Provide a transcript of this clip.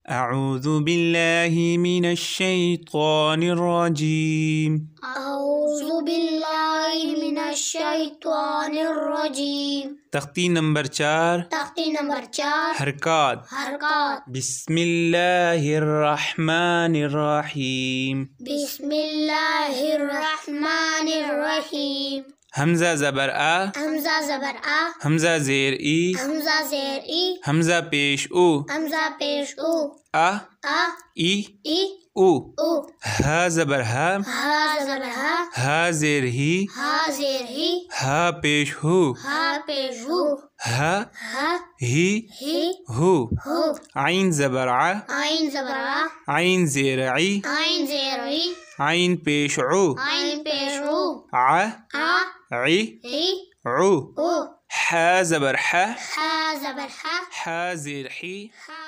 اعوذ باللہ من الشیطان الرجیم اعوذ باللہ من الشیطان الرجیم۔ تختی نمبر 4 تختی نمبر 4 حرکات۔ بسم اللہ الرحمن الرحیم۔ بسم اللہ الرحمن الرحیم۔ حمزہ زبر آ، حمزہ زبر آ، حمزہ زیر ای، حمزہ زیر ای، حمزہ پیش او، حمزہ پیش او، آ آ ای ای او، او، ہا زبر ہا، ہا زبر ہا، ہا زیر ہی، ہا زیر ہی، ہا پیش ہو، ہا پیش ہو، ہا ہا ہی ہی ہو، ہو، عین زبر ع، عین زبر آ، عین زیر عی، عین زیر ای، عین پیش عو، عین پیش او، ع آ عی ای عو، او، حا زبر حا، ہا زبر ہا، حا زیر حی، ہا